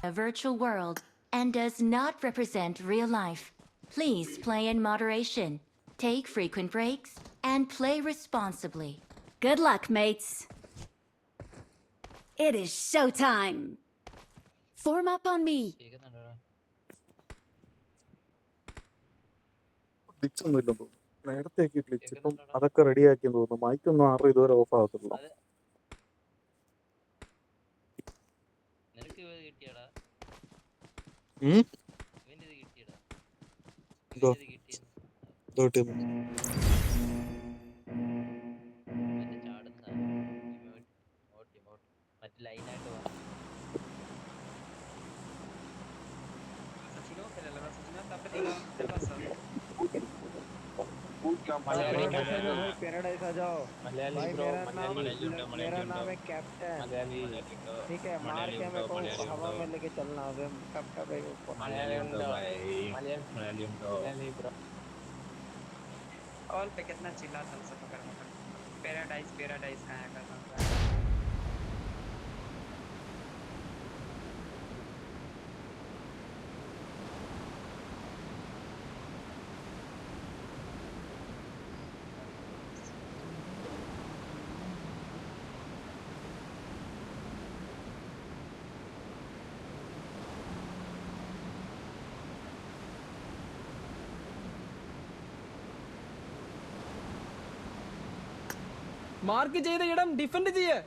A virtual world and does not represent real life. Please play in moderation, take frequent breaks, and play responsibly. Good luck, mates. It is showtime. Form up on me. Glitch ഒന്നും ഇല്ലെന്ന് തോന്നുന്നു. നേരത്തെയൊക്കെ glitch, ഇപ്പം അതൊക്കെ റെഡിയാക്കിയെന്ന് തോന്നുന്നു. മൈക്കൊന്നും ആരുടെ ഇതുവരെ of ആകത്തില്ല. पैराडाइज आ जाओ भाई। मेरा नाम है कैप्टन, ठीक है? मार के मेरे को हवा में लेके चलना। अबे कब कब है ऊपर ऑल पे कितना चिल्ला था सब पकड़ पकड़। पैराडाइज पैराडाइज कहाँ है कर മാർക്ക് ചെയ്ത ഇടം ഡിഫെൻഡ് ചെയ്യേ.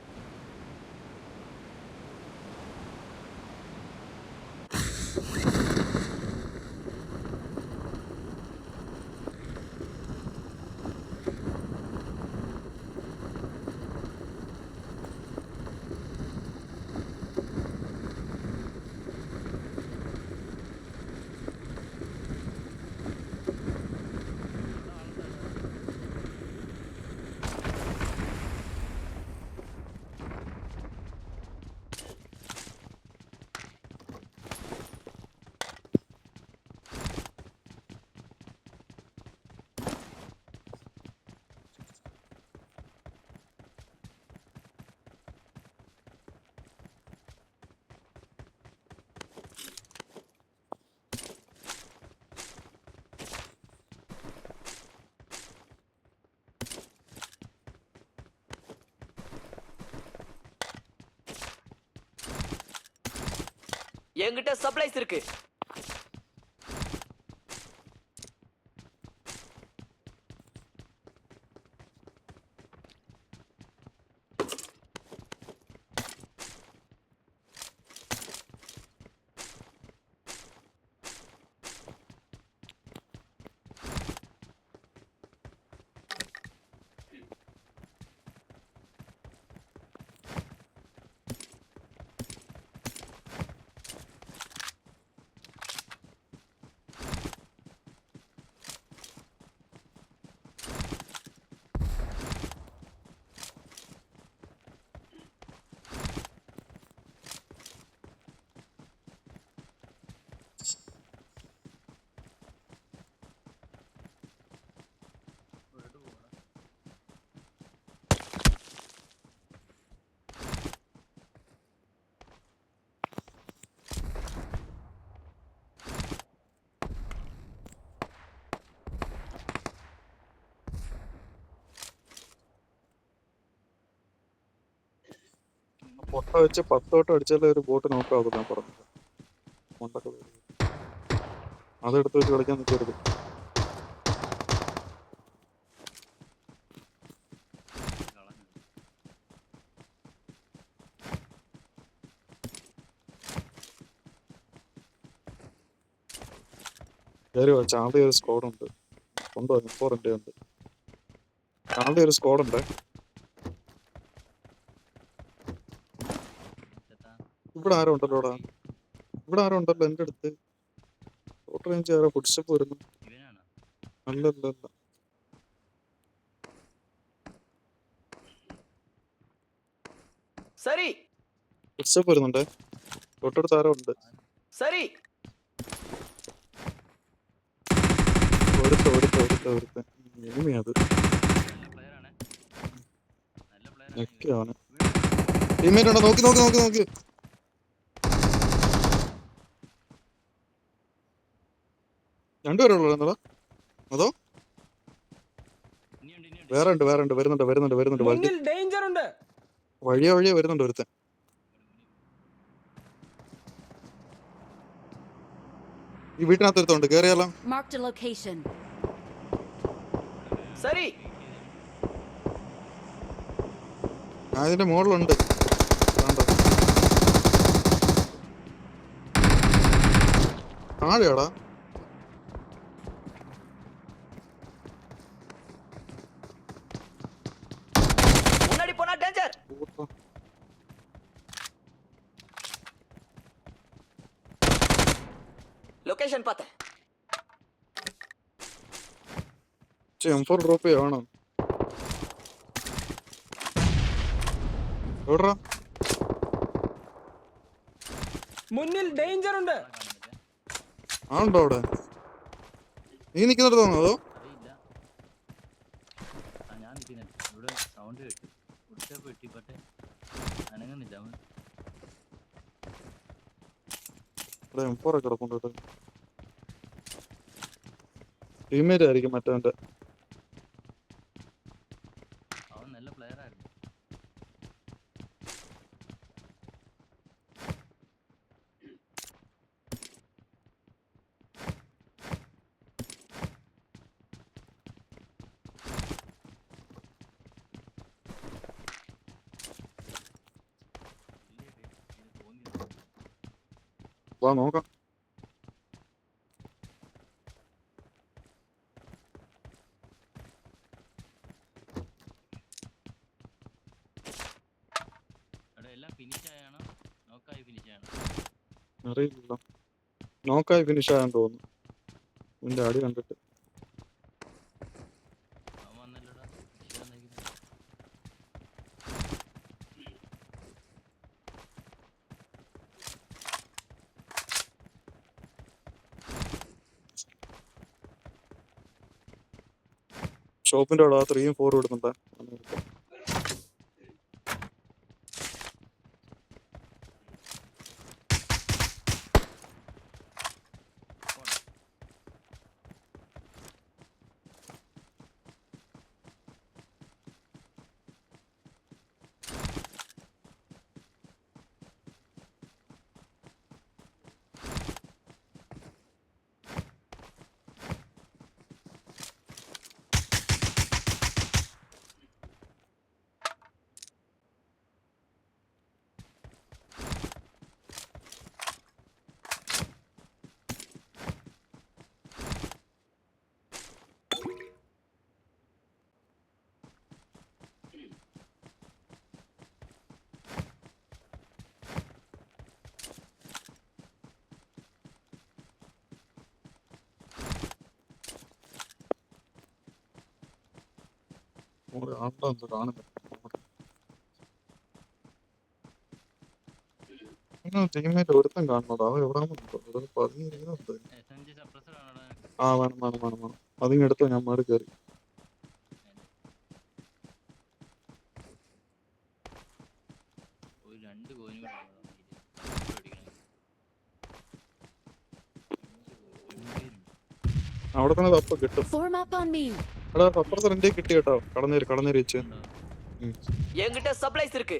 என்கிட்ட சப்ளைஸ் இருக்கு. പൊട്ട വെച്ച് 10 വട്ടം അടിച്ചാലേ ഒരു ബോട്ട് നോക്കാവൂ. ഞാൻ പറഞ്ഞത് മണ്ടൊക്കെ അതെടുത്ത് വെച്ച് കളിക്കാൻ നിൽക്കരുത്. ചാർലി ഒരു സ്ക്വാഡുണ്ട്. കൊണ്ടോ ഫോറിൻ്റെ ഉണ്ട്. ചാർലി ഒരു സ്ക്വാഡുണ്ട്. ഇവിടെ ആരും ഉണ്ടല്ലോ. ഇവിടെ ആരും ഉണ്ടല്ലോ എൻ്റെ അടുത്ത്. ഷോർട്ട് റേഞ്ച് ആരോ ഫുട്സ്റ്റെപ്പ് വരുന്നു. അല്ലല്ല சரி ഫുട്സ്റ്റെപ്പ് വരുന്നുണ്ടേ. തൊട്ടടുത്ത് ആരോ ഉണ്ട്. சரி ഒരുത്ത എനിമിയത് ടീമേറ്റ് ഉണ്ടോ? നോക്കി രണ്ടുപേരുള്ളൂ എന്നടാ അതോ വേറെ ഉണ്ട് വരുന്നുണ്ട് വഴി മുന്നിൽ ഡേഞ്ചർ ഉണ്ട്. വഴിയെ വരുന്നുണ്ട് ഒരുത്തൻ. ഈ വീട്ടിനകത്ത് ഒരുത്തുണ്ട് കേറിയാലോ? Marked a location. சரி. ഞാൻ ഇതിന്റെ മുകളിലുണ്ട്. കണ്ടോ താഴെയാടാ? முன்னாடி போனா டேஞ்சர். லொகேஷன் பார்த்தேன். M4 ഡ്രോപ്പ് ചെയ്യണോ? എവിടാ? മുന്നിൽ ഡേഞ്ചർ ഉണ്ട്. ആണോ അവിടെ? നീ നിക്കുന്നിടത്താണോ അതോ? M4 ഒക്കെ കിടപ്പുണ്ട്. ടീമേറ്റ് ആയിരിക്കും മറ്റവന്റെ. വാ നോക്കാം. അറിയില്ല, നോക്കായി ഫിനിഷ് ആകാൻ തോന്നുന്നു നിന്റെ അടി കണ്ടിട്ട്. ഷോപ്പിന്റെ അവിടെ 3ഉം 4ഉം ഇടുന്നുണ്ട്. ടീമേറ്റ് ഒരുത്തൻ കാണണോടാ, അവൻ എവിടെ പതിഞ്ഞിരിക്കുന്നുണ്ട്. ആ വേണം അതിങ്ങ് എടുത്തോ, ഞാൻ മാറി കയറി. അവിടെ തന്നെ തപ്പ കിട്ടും. Form up on me. എടാ അപ്പുറത്ത് റെന്റെ കിട്ടി കേട്ടോ. കടന്നേരി വെച്ച്. என்கிட்ட சப்ளைஸ் இருக்கு.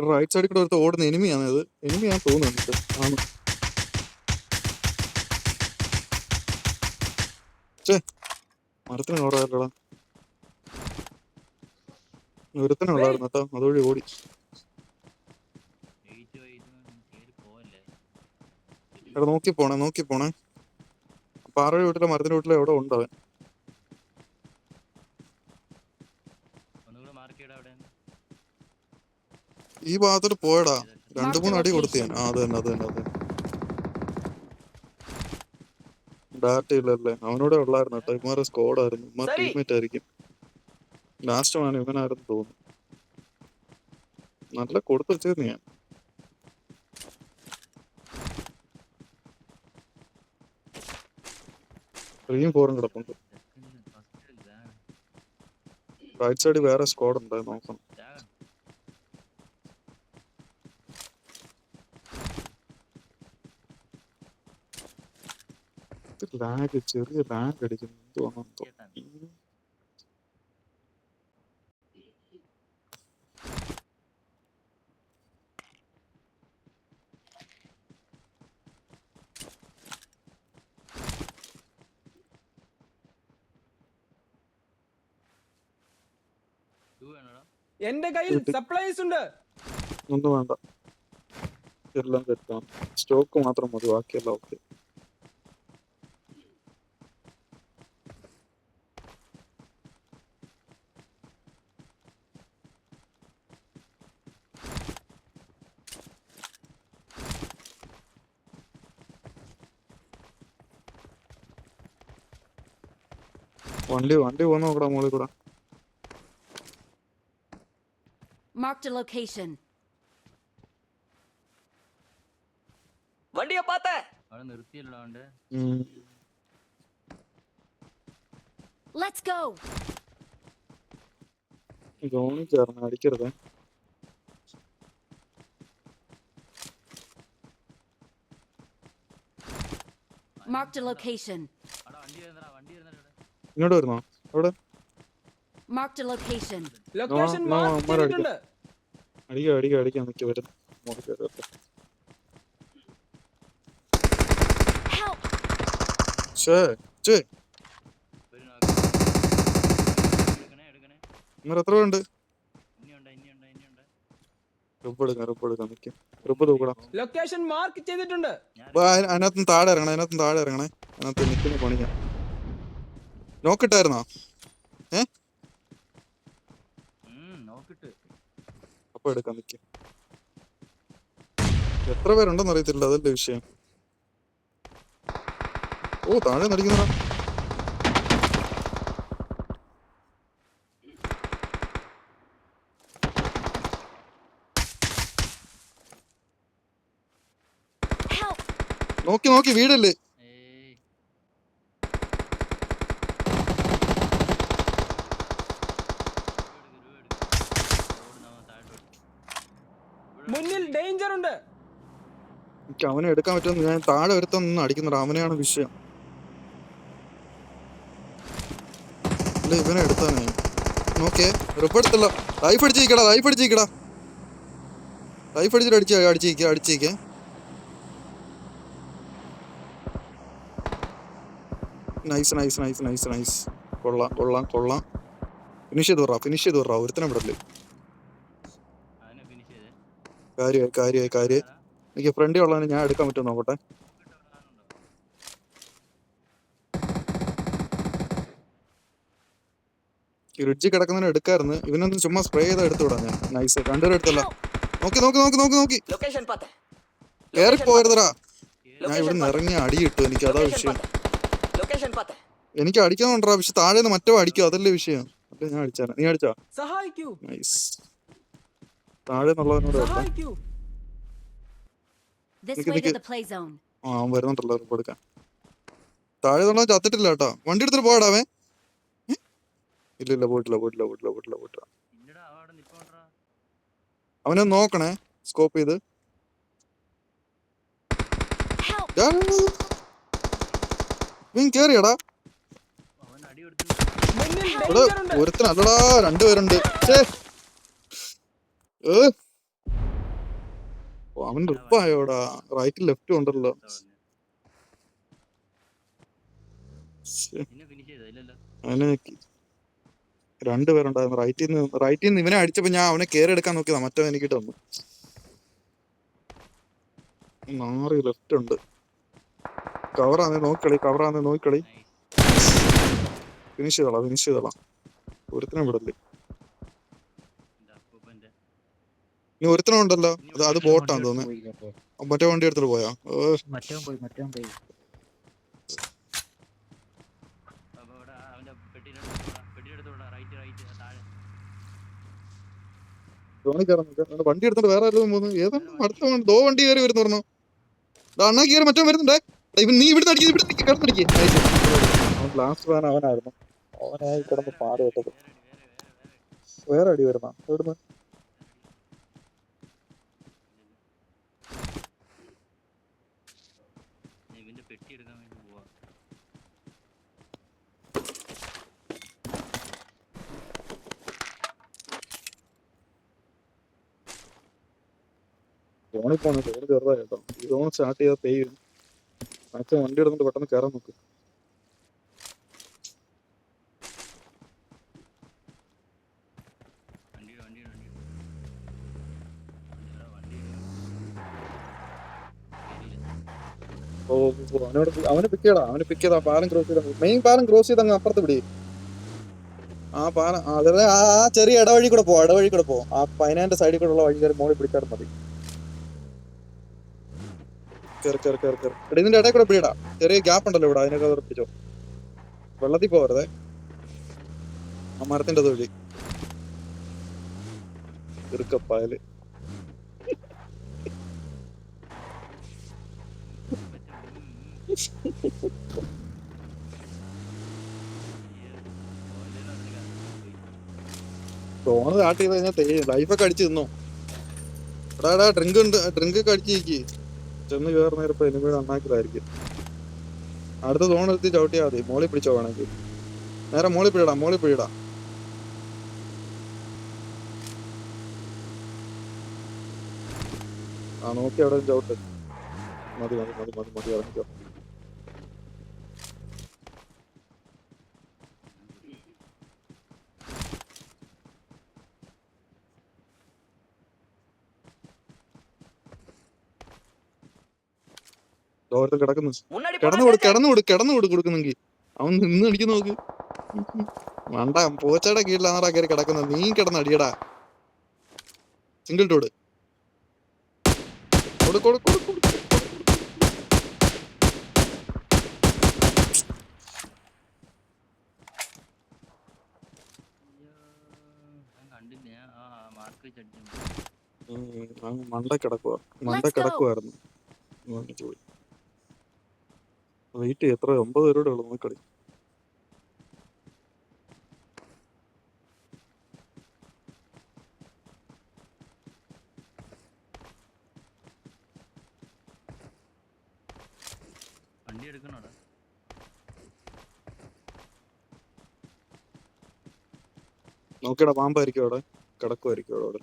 റൈറ്റ് സൈഡിൽ കൂടെ ഒരുത്ത ഓടുന്ന എനിമിയാണ് ഇത്. എനിമിയാ തോന്നുന്നുണ്ട്. ആണ്. മരത്തിന് ഓടാറില്ലടാ. ഒരുത്തനെ ഉള്ളായിരുന്നു കേട്ടോ, അതുവഴി ഓടി. എടാ നോക്കി പോണേ. പാറയുടെ വീട്ടിലെ മരത്തിന്റെ വീട്ടിലെ എവിടെ ഉണ്ടവൻ. ഈ ഭാഗത്തോട്ട് പോയടാ. 2-3 അടി കൊടുത്തു ഞാൻ. അത് തന്നെ. ഡാറ്റ ഇല്ലല്ലേ, അവനോടെ ഉള്ളായിരുന്നു കേട്ടോ. ഇമാരെ സ്കോഡായിരുന്നു, ഇമാർ ടീമേറ്റ് ആയിരിക്കും. ലാസ്റ്റ് ആണ് ഇവനായിരുന്നു തോന്നുന്നു. നല്ല കൊടുത്തു വെച്ചിരുന്നു ഞാൻ. 3 4 കിടപ്പുണ്ട്. റൈറ്റ് സൈഡിൽ വേറെ സ്ക്വാഡ് ഉണ്ട്, നോക്കണം. ലാഗ്, ചെറിയ ലാഗ് അടിക്കുന്നു. എന്തുവാണോ എന്തോ. എന്റെ കയ്യിൽ സപ്ലൈസ് ഉണ്ട്. ഒന്നും വേണ്ട, എല്ലാം തെറ്റാണ്. സ്റ്റോക്ക് മാത്രം മതി, ബാക്കിയെല്ലാം ഓക്കെ. വണ്ടി പോന്ന് നോക്കടാ മോളിൽ കൂടെ. Marked a location. வண்டிய பார்த்தேன். Let's go. ജോണി ചേർന്ന് അടിക്കരുത്. Marked a location. ഇങ്ങോട്ട് വരുന്നോ? അവിടെ Marked a location. Location no, mark അവന്മാര് ചെയ്തിട്ടുണ്ട്. അടിക്കാൻ നിൽക്കി വരുന്നു. മോളിൽ കയറി. Help. ഛേ ഇന്നലെ എത്ര പേരുണ്ട്? റിപ്പ് നിൽക്കാം. റിപ്പ് തൂക്കടാ. ലൊക്കേഷൻ മാർക്ക് ചെയ്തിട്ടുണ്ട്. അതിനകത്തും താഴെ ഇറങ്ങണേ. അതിനകത്ത് നിൽക്കുന്ന പണിയാ. നോക്കിട്ടായിരുന്നോ? അപ്പൊ എടുക്കാം, നിൽക്കാം. എത്ര പേരുണ്ടെന്ന് അറിയത്തില്ല, അതല്ലേ വിഷയം. ഓ, താഴെ നടിക്കുന്നതാ. Help. നോക്കി വീടല്ലേ. മുന്നിൽ ഡേഞ്ചർ ഉണ്ട്. എനിക്ക് അവനെ എടുക്കാൻ പറ്റുമെന്ന്. ഞാൻ താഴെ ഒരുത്തം നിന്ന് അടിക്കുന്നുണ്ട്, അവനെയാണ് വിഷയം. അല്ല, ഇവനെ എടുത്താനേ. നോക്കേ, റിപ്പ് എടുത്തല്ലോ. ലൈഫ് അടിച്ചിരിക്കടാ. ലൈഫ് അടിച്ചിട്ട് അടിച്ചേക്കേ. നൈസ്. കൊള്ളാം. ഫിനിഷ് ചെയ്ത് വിടറാ. ഒരുത്തനെ വിടല്ലേ. കാര്യമായി. എനിക്ക് ഫ്രണ്ടി ഉള്ളതിന് ഞാൻ എടുക്കാൻ പറ്റുമോ നോക്കട്ടെ. ഈ റിഡ്ജ് കിടക്കുന്നതിന് എടുക്കാറുണ്ട്. ഇവനൊന്ന് ചുമ്മാ സ്പ്രേ ചെയ്താൽ എടുത്തു വിടാം ഞാൻ. നൈസ്. രണ്ടുപേരും എടുത്തല്ല. നോക്കി லொகேஷன் பார்த்தேன். കയറി പോരുതടാ. ഞാൻ ഇവിടെ നിന്ന് ഇറങ്ങി അടി കിട്ടും. എനിക്ക് അതാ വിഷയം. லொகேஷன் பார்த்தேன். എനിക്ക് അടിക്കാന്നുണ്ടാ, പക്ഷെ താഴെ നിന്ന് മറ്റോ അടിക്കും, അതല്ലേ വിഷയം. അല്ലെ ഞാൻ അടിച്ചാ. നീ അടിച്ചാ? സഹായിക്കൂ. നൈസ്. താഴെ നിന്നുള്ളവനോട് സഹായിക്കൂ. This Nick, way to Nick. the play zone. അവൻ വരുന്നുണ്ടല്ലോ റിപ്പ് എടുക്കാൻ. താഴെ നിന്നുള്ള ചത്തിട്ടില്ല കേട്ടോ. വണ്ടി എടുത്തിട്ട് പോടാവേ. ഇല്ല പോയിട്ടില്ല. അവനെ നോക്കണേ, സ്കോപ്പ് ചെയ്ത്. Help. നീ കേറിയടാ. മുന്നിൽ ഇവിടെ ഡേഞ്ചർ ഉണ്ട്. ഒരുത്തനല്ലടാ, രണ്ടുപേരുണ്ട്. അവൻ റിപ്പായോടാ. റൈറ്റും ലെഫ്റ്റും ഉണ്ടല്ലോ. അവന് രണ്ടുപേരുണ്ടായിരുന്നു. റൈറ്റിൽ നിന്ന് ഇവനെ അടിച്ചപ്പോ ഞാൻ അവനെ കയറി എടുക്കാൻ നോക്കിയതാ. മറ്റോ എനിക്കിട്ട് വന്നു. 4 ലെഫ്റ്റ് ഉണ്ട്. കവറാന്ന് നോക്കിക്കളി. ഫിനിഷ് ചെയ്തോളാം. ഒരുത്തനെ വിടല്ലേ. ഇനി ഒരുത്തനം ഉണ്ടല്ലോ, അത് ബോട്ടാന്ന് തോന്നുന്നു. മറ്റേ വണ്ടി എടുത്തിട്ട് പോയാ. വണ്ടി എടുത്തിട്ട് വേറെ ആരും പോകുന്നു. ഏതാണ് അടുത്ത വണ്ടി കയറി വരുന്നു പറഞ്ഞു. അണ്ണാ കയറി മറ്റോ വരുന്നുണ്ടേ. നീ ഇവിടുന്ന് അടിക്കുക. Last fan അവനായിരുന്നു. അവനായി കിടന്ന് പാട് കേട്ടത്. വേറെ അടി വരുന്ന എവിടുന്ന്? സോണി പോണ സോണ് ചെറുതായി കേട്ടോ. ഈ സോൺ സ്റ്റാർട്ട് ചെയ്താൽ പെയ്യും. മാക്സിമം വണ്ടി എടുത്തിട്ട് പെട്ടെന്ന് കയറാൻ നോക്ക്. ഓ അവനെ പിക്ക് ചെയ്യടാ. അവനെ പിക്ക് ചെയ്താ പാലം ക്രോസ് ചെയ്താൽ മെയിൻ പാലം ക്രോസ് ചെയ്ത് അങ്ങ് അപ്പുറത്ത് പിടി. ആ പാലം അതേ ആ ചെറിയ ഇടവഴി കൂടെ പോ. ആ പൈനാന്റെ സൈഡിൽ കൂടെ ഉള്ള വഴി കയറി മോളിൽ പിടിച്ചാൽ മതി. കയറി ഇതിന്റെ ഇടയിൽ കൂടെ പിടിയിടാ. ചെറിയ ഗ്യാപ്പ് ഉണ്ടല്ലോ ഇവിടെ, അതിനൊക്കെ ഉറപ്പിച്ചോ. വെള്ളത്തിൽ പോകരുതേ. ആ മരത്തിന്റെ തൊഴി ചെറുക്കപ്പായല്. തോണ് സ്റ്റാർട്ട് ചെയ്ത് കഴിഞ്ഞാൽ ലൈഫൊക്കെ അടിച്ചു തിന്നോ. എടാ ഡ്രിങ്ക് ഉണ്ട്, ഡ്രിങ്ക് ഒക്കെ അടിച്ചിരിക്കും. ചെന്ന് കയറുന്നേരപ്പോ എനിമി നന്നാക്കിയതായിരിക്കും. അടുത്ത തോൺ എടുത്ത് ചവിട്ടിയാൽ മതി. മോളി പിടിച്ചോ വേണമെങ്കിൽ. നേരെ മോളി പിടിയിടാം. ആ നോക്കി അവിടെ ചവിട്ട്. മതി ഇറങ്ങിക്കോ. ഓരോരുത്തർ കിടക്കുന്നു. കിടന്നു കൊടുക്കുന്നെങ്കിൽ അവൻ നിന്ന് അടിക്കുന്ന നോക്ക്. വേണ്ട, പോച്ചയുടെ കീഴിലാണാ കയറി കിടക്കുന്നത്. നീ കിടന്ന് അടിയടാ. സിംഗിൾ ടോട് മണ്ട കിടക്കുവായിരുന്നു. വെയിറ്റ് എത്ര 9 പേരോടെ ഉള്ളു നോക്കളി. നോക്കിയടാ, പാമ്പായിരിക്കും അവിടെ, കിടക്കുമായിരിക്കും അവിടെ.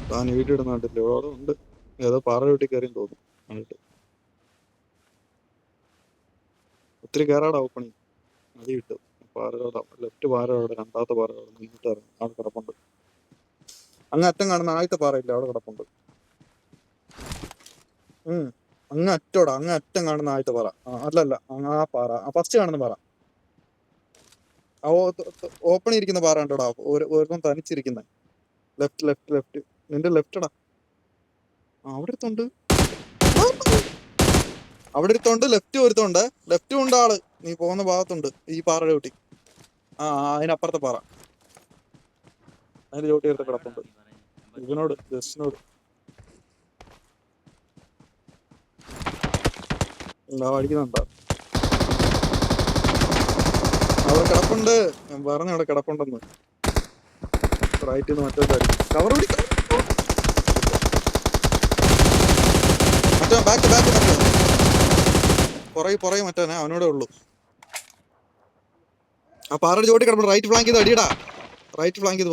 താൻ വീട്ടിൽ ഇടുന്ന കണ്ടില്ലേ, അവിടെ ഉണ്ട്. ഏതോ പാറ വീട്ടിൽ കയറിയും തോന്നും. കണ്ടിട്ട് ഒത്തിരി കയറാടാ. ഓപ്പണിങ് മതി കിട്ടും. പാറയോടെ ലെഫ്റ്റ് പാറയോടെ, രണ്ടാമത്തെ പാറയോടെ മുന്നിട്ട് ഇറങ്ങി അവിടെ കിടപ്പുണ്ട്. അങ്ങ് അറ്റം കാണുന്ന ആദ്യത്തെ പാറയില്ല, അവിടെ കിടപ്പുണ്ട്. അങ്ങ് അറ്റം കാണുന്ന ആദ്യത്തെ പാറ. അല്ലല്ല, ആ പാറ, ഫസ്റ്റ് കാണുന്ന പാറ, ഓപ്പണിൽ ഇരിക്കുന്ന പാറ ഉണ്ടോടാ. ഓരോന്നും തനിച്ചിരിക്കുന്ന ലെഫ്റ്റ് നിന്റെ ലെഫ്റ്റടാ. അവിടെ ഒരുത്തുണ്ട്, ലെഫ്റ്റ് ഉണ്ട് ആള്. നീ പോകുന്ന ഭാഗത്തുണ്ട് ഈ പാറയുടെ ചൂട്ടി. അതിനപ്പുറത്തെ പാറ, അതിന്റെ ചൂട്ടി എടുത്ത് കിടപ്പുണ്ട്. ഇവനോട് ജസ്റ്റിനോട് അടിക്കുന്നുണ്ടോ? അവിടെ കിടപ്പുണ്ട്. ഞാൻ പറഞ്ഞു അവിടെ കിടപ്പുണ്ടെന്ന്. റൈറ്റിൽ നിന്ന് മറ്റേ കവർ പിടിക്കും. മറ്റേ ബാക്ക് മറ്റേ പുറകെ മറ്റേ അവനോടെ ഉള്ളു. ആ പാറയുടെ ചോട്ടി കിടപ്പുണ്ട്. റൈറ്റ് ഫ്ലാങ്ക് ചെയ്ത് അടിയടാ. റൈറ്റ് ഫ്ലാങ്ക് ചെയ്ത്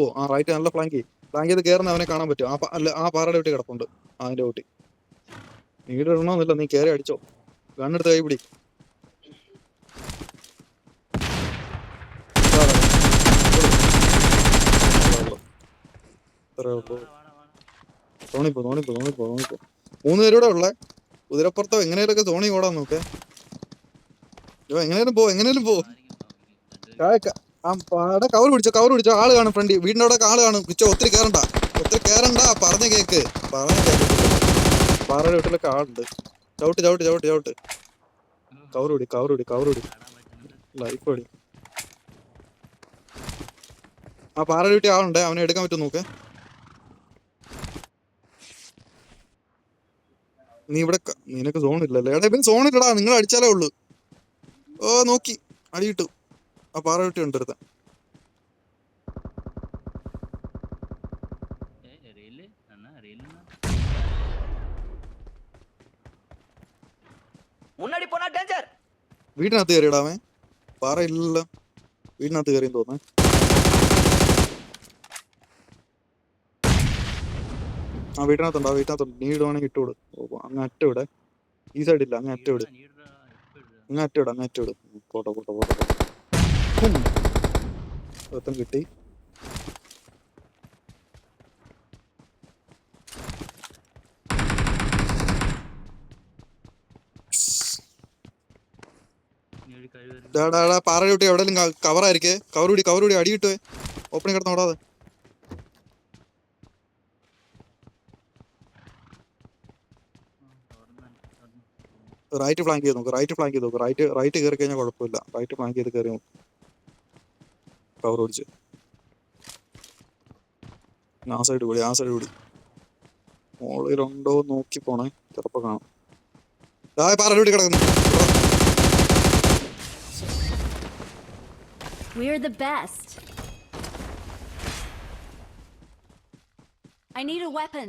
പോ. റൈറ്റ് നല്ല ഫ്ലാങ്ക് ചെയ്ത് കയറുന്ന അവനെ കാണാൻ പറ്റും. ആ പാറയുടെ വീട്ടിൽ കിടപ്പുണ്ട്. അതിന്റെ വീട്ടിൽ നീട് ഇടണമെന്നില്ല, നീ കയറി അടിച്ചോ. ഗണ്ണെടുത്ത് കൈ പിടി. തോണിപ്പോ 3 പേരൂടെ ഉള്ളേ. കുതിരപ്പുറത്തോ എങ്ങനെയൊക്കെ തോണി ഓടാൻ നോക്കേ. എങ്ങനെയും പോ. കവർ പിടിച്ചോ. ആള് കാണും ഫ്രണ്ട്. വീടിന്റെ അവിടെ ആള് കാണും. ഒത്തിരി കേറണ്ട. പറഞ്ഞ കേക്ക്. പാറയുടെ വീട്ടിലൊക്കെ ആളുണ്ട്. ചവിട്ട്. കവർ പിടി. ലൈഫ് പടി. ആ പാറയുടെ വീട്ടിൽ ആളുണ്ട്. അവനെ എടുക്കാൻ പറ്റും നോക്ക്. നീ ഇവിടെ നിനക്ക് സോൺ ഇല്ലല്ലേ? എടാ ഇവൻ സോൺ ഇല്ലടാ, നിങ്ങൾ അടിച്ചാലേ ഉള്ളു. ഓ നോക്കി അടി കിട്ടു. ആ പാറ വെട്ടി ഉണ്ടെടുത്ത முன்னாடி போனா டேஞ்சர். വീടിനകത്ത് കയറിയടാ അവൻ. പാറ ഇല്ലല്ലോ, വീടിനകത്ത് കയറിയെന്ന് തോന്നേ. ആ വീട്ടിനകത്തുണ്ട്, ആ വീട്ടിനകത്തുണ്ട്. നീ ഇടുവാണെങ്കിൽ ഇട്ടുവിട്. അങ്ങ് അറ്റവിടെ, ഈ സൈഡില്ല, അങ്ങ് അറ്റവിട്, അങ്ങ് അറ്റവിട്, അങ്ങ് അറ്റവിട്. പോട്ടെ പോട്ടെ പോട്ടെ. ഒരുത്തൻ കിട്ടി. പാറ ചവിട്ടി എവിടെയെങ്കിലും കവറായിരിക്കേ. കവർ പിടി അടി കിട്ടുവേ. ഓപ്പണിൽ കിടന്ന് ഓടാതെ. റൈറ്റ് ഫ്ലാങ്ക് ചെയ്ത് നോക്ക്, റൈറ്റ് കയറി കഴിഞ്ഞാൽ കുഴപ്പമില്ല. റൈറ്റ് ഫ്ലാങ്ക് ചെയ്ത് കയറി നോക്ക്. കവർ പിടിച്ച് ആ സൈഡ് കൂടി മോളിലുണ്ടോ നോക്കി പോണേ, ചിലപ്പോ കാണാം. പാറ കിടക്കുന്നു. We're the best. I need a weapon.